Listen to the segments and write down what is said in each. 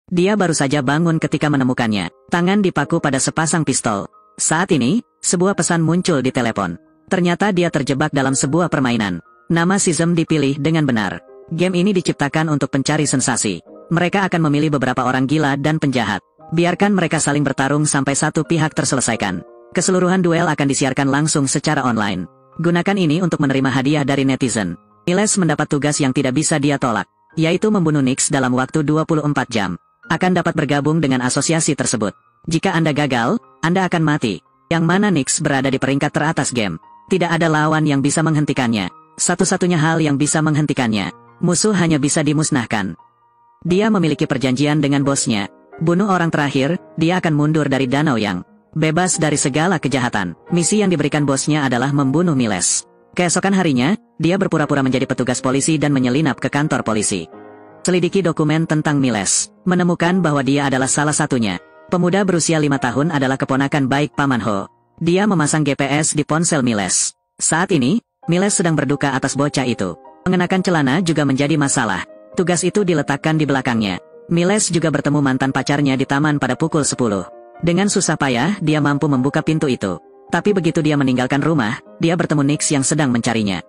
Dia baru saja bangun ketika menemukannya. Tangan dipaku pada sepasang pistol. Saat ini, sebuah pesan muncul di telepon. Ternyata dia terjebak dalam sebuah permainan. Nama Sism dipilih dengan benar. Game ini diciptakan untuk pencari sensasi. Mereka akan memilih beberapa orang gila dan penjahat. Biarkan mereka saling bertarung sampai satu pihak terselesaikan. Keseluruhan duel akan disiarkan langsung secara online. Gunakan ini untuk menerima hadiah dari netizen. Miles mendapat tugas yang tidak bisa dia tolak, yaitu membunuh Nix dalam waktu 24 jam. Akan dapat bergabung dengan asosiasi tersebut. Jika Anda gagal, Anda akan mati. Yang mana Nix berada di peringkat teratas game. Tidak ada lawan yang bisa menghentikannya. Satu-satunya hal yang bisa menghentikannya, musuh hanya bisa dimusnahkan. Dia memiliki perjanjian dengan bosnya. Bunuh orang terakhir, dia akan mundur dari Danau Yang. Bebas dari segala kejahatan. Misi yang diberikan bosnya adalah membunuh Miles. Keesokan harinya, dia berpura-pura menjadi petugas polisi dan menyelinap ke kantor polisi. Selidiki dokumen tentang Miles, menemukan bahwa dia adalah salah satunya. Pemuda berusia 5 tahun adalah keponakan baik Paman Ho. Dia memasang GPS di ponsel Miles. Saat ini, Miles sedang berduka atas bocah itu. Mengenakan celana juga menjadi masalah. Tugas itu diletakkan di belakangnya. Miles juga bertemu mantan pacarnya di taman pada pukul 10. Dengan susah payah, dia mampu membuka pintu itu. Tapi begitu dia meninggalkan rumah, dia bertemu Nix yang sedang mencarinya.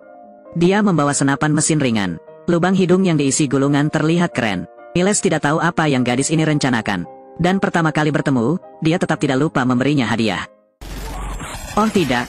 Dia membawa senapan mesin ringan. Lubang hidung yang diisi gulungan terlihat keren. Miles tidak tahu apa yang gadis ini rencanakan. Dan pertama kali bertemu, dia tetap tidak lupa memberinya hadiah. Oh tidak.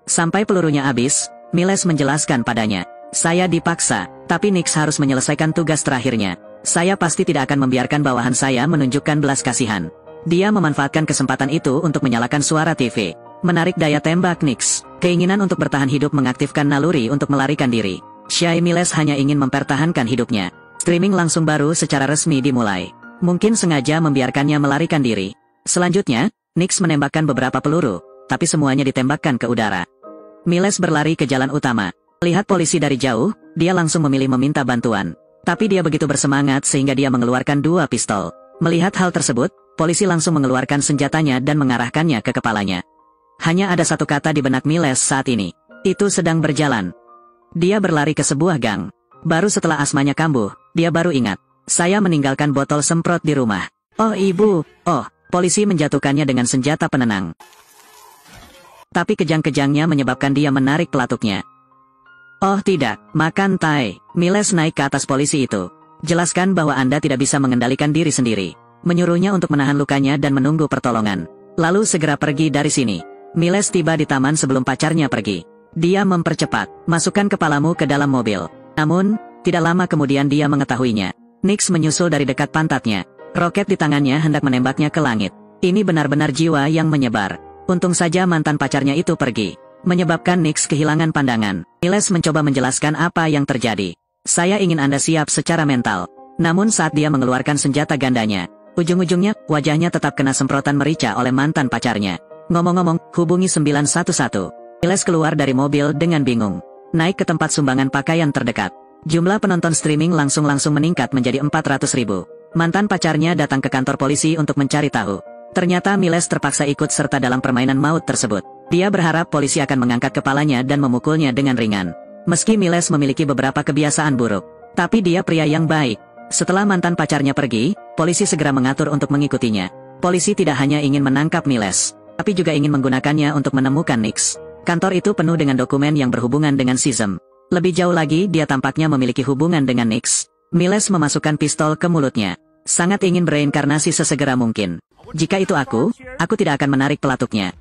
Sampai pelurunya habis, Miles menjelaskan padanya. Saya dipaksa, tapi Nix harus menyelesaikan tugas terakhirnya. Saya pasti tidak akan membiarkan bawahan saya menunjukkan belas kasihan. Dia memanfaatkan kesempatan itu untuk menyalakan suara TV. Menarik daya tembak Nix. Keinginan untuk bertahan hidup mengaktifkan naluri untuk melarikan diri. Shy Miles hanya ingin mempertahankan hidupnya. Streaming langsung baru secara resmi dimulai. Mungkin sengaja membiarkannya melarikan diri. Selanjutnya, Nix menembakkan beberapa peluru, tapi semuanya ditembakkan ke udara. Miles berlari ke jalan utama. Lihat polisi dari jauh, dia langsung memilih meminta bantuan. Tapi dia begitu bersemangat sehingga dia mengeluarkan 2 pistol. Melihat hal tersebut, polisi langsung mengeluarkan senjatanya dan mengarahkannya ke kepalanya. Hanya ada satu kata di benak Miles saat ini. Itu sedang berjalan. Dia berlari ke sebuah gang. Baru setelah asmanya kambuh, dia baru ingat. Saya meninggalkan botol semprot di rumah. Oh ibu, polisi menjatuhkannya dengan senjata penenang. Tapi kejang-kejangnya menyebabkan dia menarik pelatuknya. Oh tidak, makan tai. Miles naik ke atas polisi itu. Jelaskan bahwa Anda tidak bisa mengendalikan diri sendiri. Menyuruhnya untuk menahan lukanya dan menunggu pertolongan. Lalu segera pergi dari sini. Miles tiba di taman sebelum pacarnya pergi. Dia mempercepat, masukkan kepalamu ke dalam mobil. Namun, tidak lama kemudian dia mengetahuinya. Nix menyusul dari dekat pantatnya. Roket di tangannya hendak menembaknya ke langit. Ini benar-benar jiwa yang menyebar. Untung saja mantan pacarnya itu pergi. Menyebabkan Nix kehilangan pandangan. Miles mencoba menjelaskan apa yang terjadi. Saya ingin Anda siap secara mental. Namun saat dia mengeluarkan senjata gandanya, ujung-ujungnya, wajahnya tetap kena semprotan merica oleh mantan pacarnya. Ngomong-ngomong, hubungi 911. Miles keluar dari mobil dengan bingung. Naik ke tempat sumbangan pakaian terdekat. Jumlah penonton streaming langsung meningkat menjadi 400.000. Mantan pacarnya datang ke kantor polisi untuk mencari tahu. Ternyata Miles terpaksa ikut serta dalam permainan maut tersebut. Dia berharap polisi akan mengangkat kepalanya dan memukulnya dengan ringan. Meski Miles memiliki beberapa kebiasaan buruk, tapi dia pria yang baik. Setelah mantan pacarnya pergi, polisi segera mengatur untuk mengikutinya. Polisi tidak hanya ingin menangkap Miles, tapi juga ingin menggunakannya untuk menemukan Nix. Kantor itu penuh dengan dokumen yang berhubungan dengan Sism. Lebih jauh lagi, dia tampaknya memiliki hubungan dengan Nix. Miles memasukkan pistol ke mulutnya. Sangat ingin bereinkarnasi sesegera mungkin. Jika itu aku tidak akan menarik pelatuknya.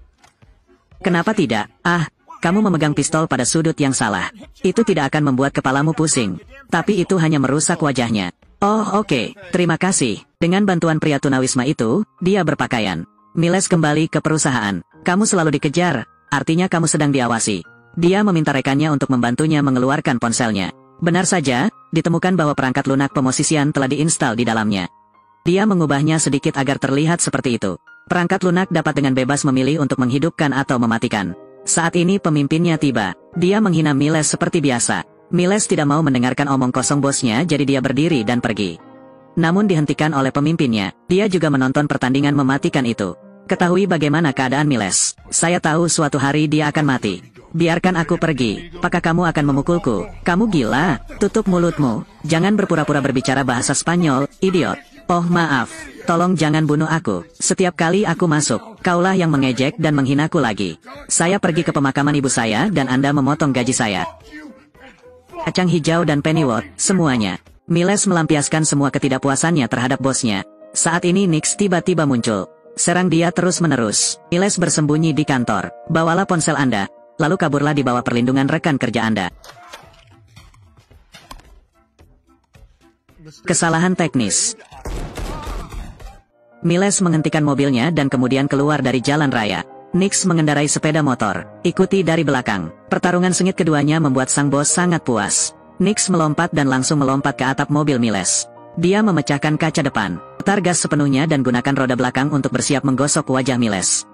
Kenapa tidak? Kamu memegang pistol pada sudut yang salah. Itu tidak akan membuat kepalamu pusing. Tapi itu hanya merusak wajahnya. Oh oke, terima kasih. Dengan bantuan pria tunawisma itu, dia berpakaian. Miles kembali ke perusahaan. Kamu selalu dikejar. Artinya kamu sedang diawasi. Dia meminta rekannya untuk membantunya mengeluarkan ponselnya. Benar saja, ditemukan bahwa perangkat lunak pemosisian telah diinstal di dalamnya. Dia mengubahnya sedikit agar terlihat seperti itu. Perangkat lunak dapat dengan bebas memilih untuk menghidupkan atau mematikan. Saat ini pemimpinnya tiba. Dia menghina Miles seperti biasa. Miles tidak mau mendengarkan omong kosong bosnya, jadi dia berdiri dan pergi. Namun dihentikan oleh pemimpinnya. Dia juga menonton pertandingan mematikan itu. Ketahui bagaimana keadaan Miles. Saya tahu suatu hari dia akan mati. Biarkan aku pergi. Apakah kamu akan memukulku? Kamu gila? Tutup mulutmu. Jangan berpura-pura berbicara bahasa Spanyol, idiot. Oh maaf. Tolong jangan bunuh aku. Setiap kali aku masuk, kaulah yang mengejek dan menghinaku lagi. Saya pergi ke pemakaman ibu saya dan Anda memotong gaji saya. Kacang hijau dan Pennyworth, semuanya. Miles melampiaskan semua ketidakpuasannya terhadap bosnya. Saat ini Nix tiba-tiba muncul. Serang dia terus-menerus. Miles bersembunyi di kantor. Bawalah ponsel Anda, lalu kaburlah di bawah perlindungan rekan kerja Anda. Kesalahan teknis. Miles menghentikan mobilnya dan kemudian keluar dari jalan raya. Nix mengendarai sepeda motor, ikuti dari belakang. Pertarungan sengit keduanya membuat sang bos sangat puas. Nix melompat dan langsung melompat ke atap mobil Miles. Dia memecahkan kaca depan, putar gas sepenuhnya dan gunakan roda belakang untuk bersiap menggosok wajah Miles.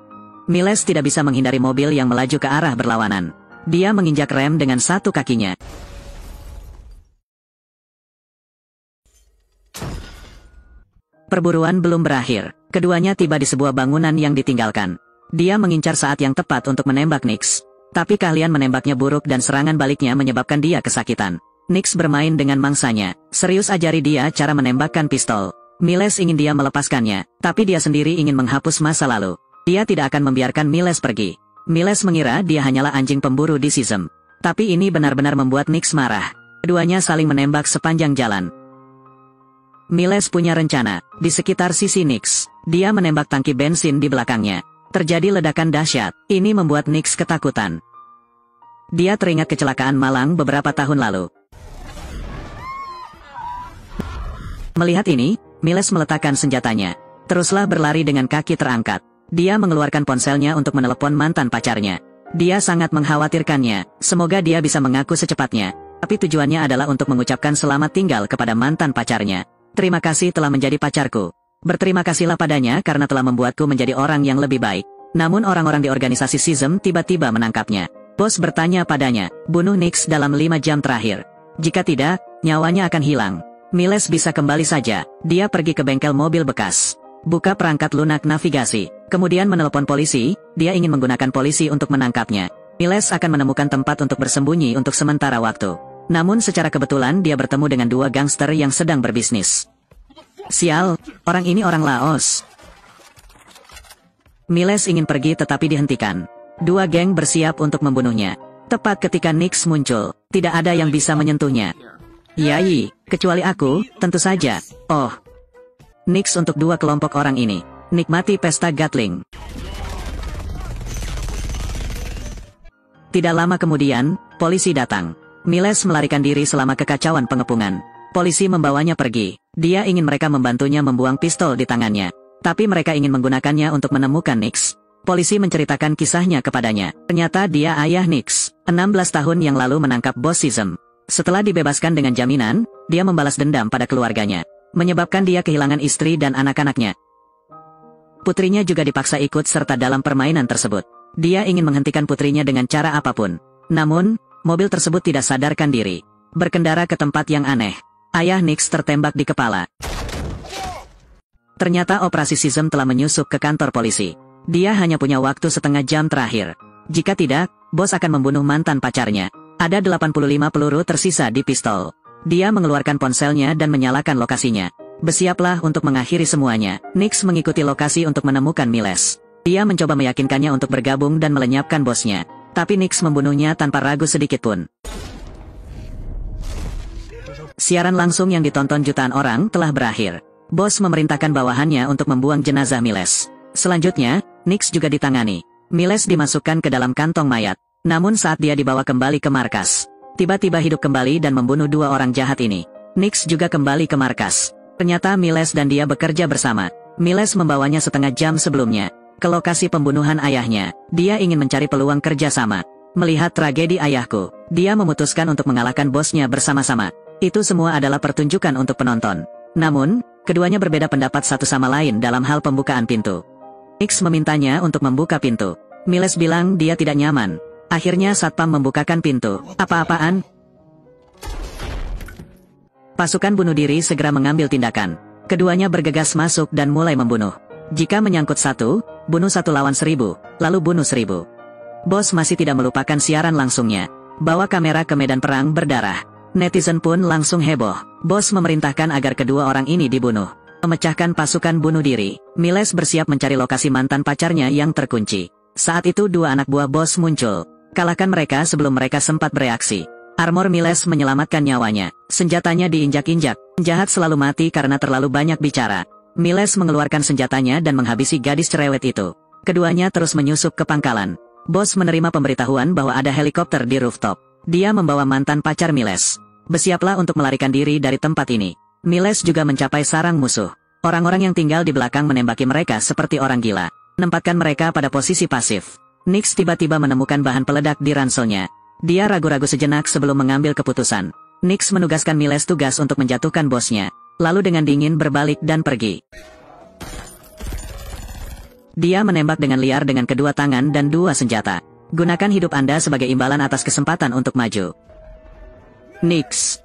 Miles tidak bisa menghindari mobil yang melaju ke arah berlawanan. Dia menginjak rem dengan satu kakinya. Perburuan belum berakhir. Keduanya tiba di sebuah bangunan yang ditinggalkan. Dia mengincar saat yang tepat untuk menembak Nix. Tapi keahlian menembaknya buruk dan serangan baliknya menyebabkan dia kesakitan. Nix bermain dengan mangsanya. Serius ajari dia cara menembakkan pistol. Miles ingin dia melepaskannya, tapi dia sendiri ingin menghapus masa lalu. Dia tidak akan membiarkan Miles pergi. Miles mengira dia hanyalah anjing pemburu di Sism. Tapi ini benar-benar membuat Nix marah. Keduanya saling menembak sepanjang jalan. Miles punya rencana. Di sekitar sisi Nix, dia menembak tangki bensin di belakangnya. Terjadi ledakan dahsyat. Ini membuat Nix ketakutan. Dia teringat kecelakaan malang beberapa tahun lalu. Melihat ini, Miles meletakkan senjatanya. Teruslah berlari dengan kaki terangkat. Dia mengeluarkan ponselnya untuk menelepon mantan pacarnya. Dia sangat mengkhawatirkannya. Semoga dia bisa mengaku secepatnya. Tapi tujuannya adalah untuk mengucapkan selamat tinggal kepada mantan pacarnya. Terima kasih telah menjadi pacarku. Berterima kasihlah padanya karena telah membuatku menjadi orang yang lebih baik. Namun orang-orang di organisasi Sism tiba-tiba menangkapnya. Bos bertanya padanya, bunuh Nix dalam 5 jam terakhir. Jika tidak, nyawanya akan hilang. Miles bisa kembali saja. Dia pergi ke bengkel mobil bekas. Buka perangkat lunak navigasi. Kemudian menelepon polisi. Dia ingin menggunakan polisi untuk menangkapnya. Miles akan menemukan tempat untuk bersembunyi untuk sementara waktu. Namun secara kebetulan dia bertemu dengan 2 gangster yang sedang berbisnis. Sial, orang ini orang Laos. Miles ingin pergi tetapi dihentikan. 2 geng bersiap untuk membunuhnya. Tepat ketika Nix muncul, tidak ada yang bisa menyentuhnya. Yai, kecuali aku, tentu saja. Oh. Nix untuk 2 kelompok orang ini. Nikmati pesta Gatling. Tidak lama kemudian, polisi datang. Miles melarikan diri selama kekacauan pengepungan. Polisi membawanya pergi. Dia ingin mereka membantunya membuang pistol di tangannya. Tapi mereka ingin menggunakannya untuk menemukan Nix. Polisi menceritakan kisahnya kepadanya. Ternyata dia ayah Nix. 16 tahun yang lalu menangkap bos Sism. Setelah dibebaskan dengan jaminan, dia membalas dendam pada keluarganya. Menyebabkan dia kehilangan istri dan anak-anaknya. Putrinya juga dipaksa ikut serta dalam permainan tersebut. Dia ingin menghentikan putrinya dengan cara apapun. Namun, mobil tersebut tidak sadarkan diri. Berkendara ke tempat yang aneh. Ayah Nix tertembak di kepala. Ternyata operasi Sism telah menyusup ke kantor polisi. Dia hanya punya waktu setengah jam terakhir. Jika tidak, bos akan membunuh mantan pacarnya. Ada 85 peluru tersisa di pistol. Dia mengeluarkan ponselnya dan menyalakan lokasinya. Bersiaplah untuk mengakhiri semuanya. Nix mengikuti lokasi untuk menemukan Miles. Dia mencoba meyakinkannya untuk bergabung dan melenyapkan bosnya. Tapi Nix membunuhnya tanpa ragu sedikitpun. Siaran langsung yang ditonton jutaan orang telah berakhir. Bos memerintahkan bawahannya untuk membuang jenazah Miles. Selanjutnya, Nix juga ditangani. Miles dimasukkan ke dalam kantong mayat. Namun saat dia dibawa kembali ke markas, tiba-tiba hidup kembali dan membunuh 2 orang jahat ini. Nix juga kembali ke markas. Ternyata Miles dan dia bekerja bersama. Miles membawanya setengah jam sebelumnya ke lokasi pembunuhan ayahnya. Dia ingin mencari peluang kerjasama. Melihat tragedi ayahku, dia memutuskan untuk mengalahkan bosnya bersama-sama. Itu semua adalah pertunjukan untuk penonton. Namun, keduanya berbeda pendapat satu sama lain dalam hal pembukaan pintu. Nix memintanya untuk membuka pintu. Miles bilang dia tidak nyaman. Akhirnya satpam membukakan pintu. Apa-apaan? Pasukan bunuh diri segera mengambil tindakan. Keduanya bergegas masuk dan mulai membunuh. Jika menyangkut 1, bunuh 1 lawan 1000, lalu bunuh 1000. Bos masih tidak melupakan siaran langsungnya. Bawa kamera ke medan perang berdarah. Netizen pun langsung heboh. Bos memerintahkan agar kedua orang ini dibunuh. Memecahkan pasukan bunuh diri. Miles bersiap mencari lokasi mantan pacarnya yang terkunci. Saat itu dua anak buah bos muncul. Kalahkan mereka sebelum mereka sempat bereaksi. Armor Miles menyelamatkan nyawanya. Senjatanya diinjak-injak. Penjahat selalu mati karena terlalu banyak bicara. Miles mengeluarkan senjatanya dan menghabisi gadis cerewet itu. Keduanya terus menyusup ke pangkalan. Bos menerima pemberitahuan bahwa ada helikopter di rooftop. Dia membawa mantan pacar Miles. Bersiaplah untuk melarikan diri dari tempat ini. Miles juga mencapai sarang musuh. Orang-orang yang tinggal di belakang menembaki mereka seperti orang gila. Menempatkan mereka pada posisi pasif. Nix tiba-tiba menemukan bahan peledak di ranselnya. Dia ragu-ragu sejenak sebelum mengambil keputusan. Nix menugaskan Miles tugas untuk menjatuhkan bosnya. Lalu dengan dingin berbalik dan pergi. Dia menembak dengan liar dengan kedua tangan dan dua senjata. Gunakan hidup Anda sebagai imbalan atas kesempatan untuk maju. Nix.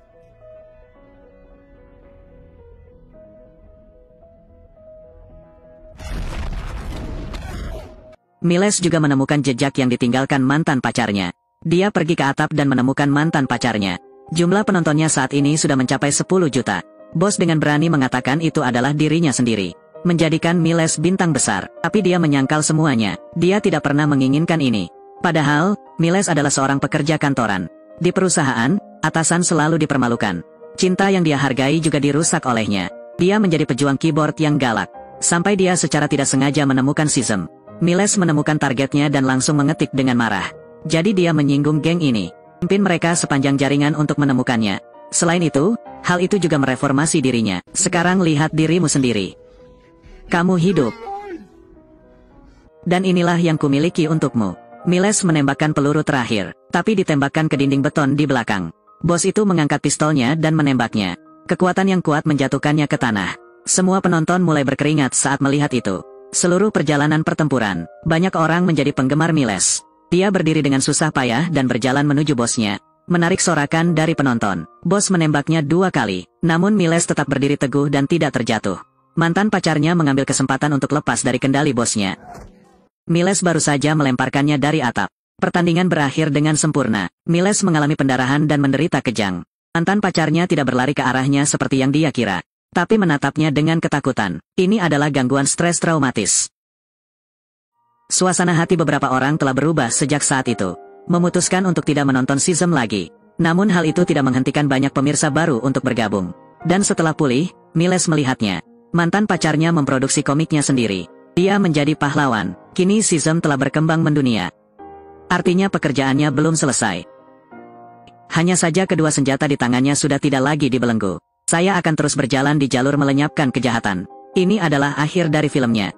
Miles juga menemukan jejak yang ditinggalkan mantan pacarnya. Dia pergi ke atap dan menemukan mantan pacarnya. Jumlah penontonnya saat ini sudah mencapai 10 juta. Bos dengan berani mengatakan itu adalah dirinya sendiri. Menjadikan Miles bintang besar. Tapi dia menyangkal semuanya. Dia tidak pernah menginginkan ini. Padahal, Miles adalah seorang pekerja kantoran. Di perusahaan, atasan selalu dipermalukan. Cinta yang dia hargai juga dirusak olehnya. Dia menjadi pejuang keyboard yang galak. Sampai dia secara tidak sengaja menemukan Shizem. Miles menemukan targetnya dan langsung mengetik dengan marah. Jadi dia menyinggung geng ini. Pimpin mereka sepanjang jaringan untuk menemukannya. Selain itu, hal itu juga mereformasi dirinya. Sekarang lihat dirimu sendiri. Kamu hidup. Dan inilah yang kumiliki untukmu. Miles menembakkan peluru terakhir, tapi ditembakkan ke dinding beton di belakang. Bos itu mengangkat pistolnya dan menembaknya. Kekuatan yang kuat menjatuhkannya ke tanah. Semua penonton mulai berkeringat saat melihat itu. Seluruh perjalanan pertempuran, banyak orang menjadi penggemar Miles. Dia berdiri dengan susah payah dan berjalan menuju bosnya. Menarik sorakan dari penonton. Bos menembaknya 2 kali, namun Miles tetap berdiri teguh dan tidak terjatuh. Mantan pacarnya mengambil kesempatan untuk lepas dari kendali bosnya. Miles baru saja melemparkannya dari atap. Pertandingan berakhir dengan sempurna. Miles mengalami pendarahan dan menderita kejang. Mantan pacarnya tidak berlari ke arahnya seperti yang dia kira, tapi menatapnya dengan ketakutan. Ini adalah gangguan stres traumatis. Suasana hati beberapa orang telah berubah sejak saat itu. Memutuskan untuk tidak menonton Shizem lagi. Namun hal itu tidak menghentikan banyak pemirsa baru untuk bergabung. Dan setelah pulih, Miles melihatnya. Mantan pacarnya memproduksi komiknya sendiri. Dia menjadi pahlawan. Kini Shizem telah berkembang mendunia. Artinya pekerjaannya belum selesai. Hanya saja kedua senjata di tangannya sudah tidak lagi dibelenggu. Saya akan terus berjalan di jalur melenyapkan kejahatan. Ini adalah akhir dari filmnya.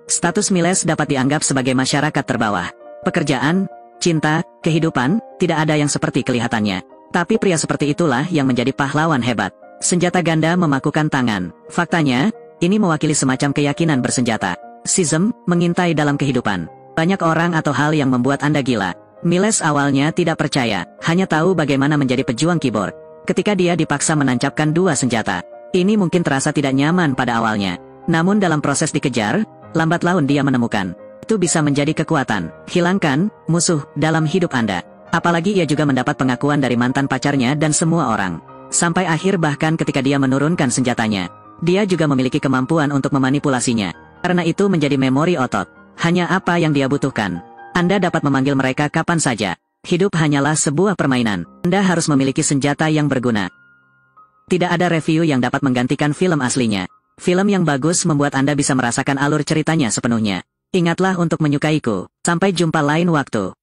Status Miles dapat dianggap sebagai masyarakat terbawah. Pekerjaan, cinta, kehidupan, tidak ada yang seperti kelihatannya. Tapi pria seperti itulah yang menjadi pahlawan hebat. Senjata ganda memakukan tangan. Faktanya, ini mewakili semacam keyakinan bersenjata. Shizem, mengintai dalam kehidupan. Banyak orang atau hal yang membuat Anda gila. Miles awalnya tidak percaya, hanya tahu bagaimana menjadi pejuang keyboard. Ketika dia dipaksa menancapkan 2 senjata. Ini mungkin terasa tidak nyaman pada awalnya. Namun dalam proses dikejar, lambat laun dia menemukan. Itu bisa menjadi kekuatan. Hilangkan musuh dalam hidup Anda. Apalagi ia juga mendapat pengakuan dari mantan pacarnya dan semua orang. Sampai akhir bahkan ketika dia menurunkan senjatanya. Dia juga memiliki kemampuan untuk memanipulasinya. Karena itu menjadi memori otot. Hanya apa yang dia butuhkan. Anda dapat memanggil mereka kapan saja. Hidup hanyalah sebuah permainan. Anda harus memiliki senjata yang berguna. Tidak ada review yang dapat menggantikan film aslinya. Film yang bagus membuat Anda bisa merasakan alur ceritanya sepenuhnya. Ingatlah untuk menyukaiku. Sampai jumpa lain waktu.